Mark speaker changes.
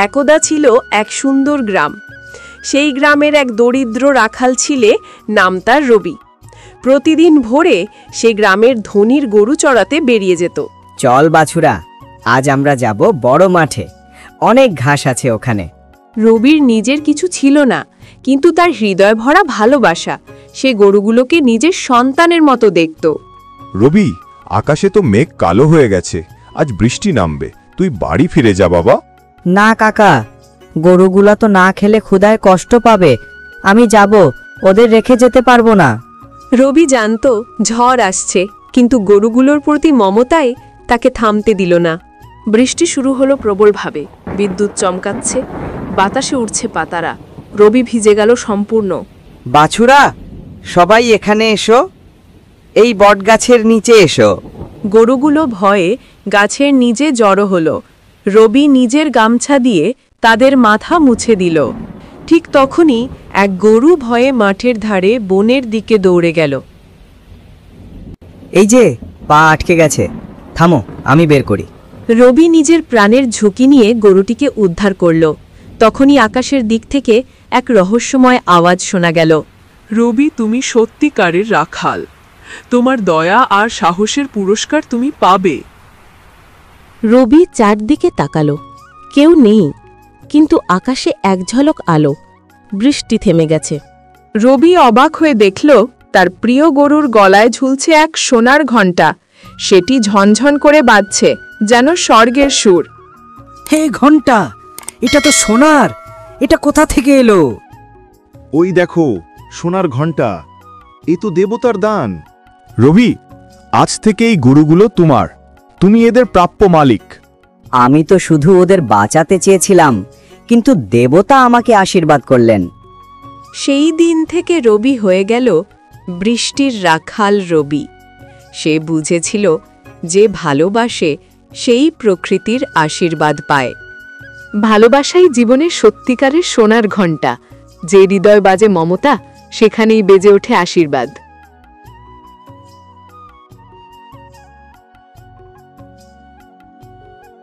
Speaker 1: একদা ছিল এক সুন্দর গ্রাম। সেই গ্রামের এক দরিদ্র রাখাল ছিলে, নাম তার রবি। প্রতিদিন ভোরে সে গ্রামের ধনীর গরু চড়াতে বেরিয়ে যেত।
Speaker 2: চল বাছুরা, আজ আমরা যাব বড় মাঠে, অনেক ঘাস আছে ওখানে।
Speaker 1: রবির নিজের কিছু ছিল না, কিন্তু তার হৃদয় ভরা ভালোবাসা। সে গরুগুলোকে নিজের সন্তানের মতো দেখত।
Speaker 3: রবি, আকাশে তো মেঘ কালো হয়ে গেছে, আজ বৃষ্টি নামবে, তুই বাড়ি ফিরে যা বাবা।
Speaker 2: না কাকা, গরুগুলা তো না খেলে ক্ষুধায় কষ্ট পাবে, আমি যাব, ওদের রেখে যেতে পারবো না।
Speaker 1: রবি জানত ঝড় আসছে, কিন্তু গরুগুলোর প্রতি মমতায় তাকে থামতে দিল না। বৃষ্টি শুরু হলো প্রবলভাবে, বিদ্যুৎ চমকাচ্ছে, বাতাসে উড়ছে পাতারা। রবি ভিজে গেল সম্পূর্ণ।
Speaker 2: বাছুরা, সবাই এখানে এসো, এই বটগাছের নিচে এসো।
Speaker 1: গরুগুলো ভয়ে গাছের নিচে জড়ো হলো। রবি নিজের গামছা দিয়ে তাদের মাথা মুছে দিল। ঠিক তখনই এক গরু ভয়ে মাঠের ধারে বনের দিকে দৌড়ে গেল।
Speaker 2: এই যে, পা আটকে গেছে, থামো, আমি বের করি।
Speaker 1: রবি নিজের প্রাণের ঝুঁকি নিয়ে গরুটিকে উদ্ধার করল। তখনই আকাশের দিক থেকে এক রহস্যময় আওয়াজ শোনা গেল।
Speaker 4: রবি, তুমি সত্যিকারের রাখাল, তোমার দয়া আর সাহসের পুরস্কার তুমি পাবে।
Speaker 1: রবি চারদিকে তাকালো, কেউ নেই, কিন্তু আকাশে এক ঝলক আলো। বৃষ্টি থেমে গেছে। রবি অবাক হয়ে দেখল তার প্রিয় গরুর গলায় ঝুলছে এক সোনার ঘণ্টা। সেটি ঝনঝন করে বাজছে, যেন স্বর্গের সুর।
Speaker 2: হে ঘণ্টা, এটা তো সোনার, এটা কোথা থেকে এলো?
Speaker 3: ওই দেখো, সোনার ঘণ্টা, এ তো দেবতার দান। রবি, আজ থেকে এই গরুগুলো তোমার, তুমি এদের প্রাপ্য মালিক।
Speaker 2: আমি তো শুধু ওদের বাঁচাতে চেয়েছিলাম, কিন্তু দেবতা আমাকে আশীর্বাদ করলেন।
Speaker 1: সেই দিন থেকে রবি হয়ে গেল বৃষ্টির রাখাল রবি। সে বুঝেছিল যে ভালোবাসে সেই প্রকৃতির আশীর্বাদ পায়। ভালোবাসাই জীবনের সত্যিকারের সোনার ঘণ্টা। যে হৃদয় বাজে মমতা, সেখানেই বেজে ওঠে আশীর্বাদ।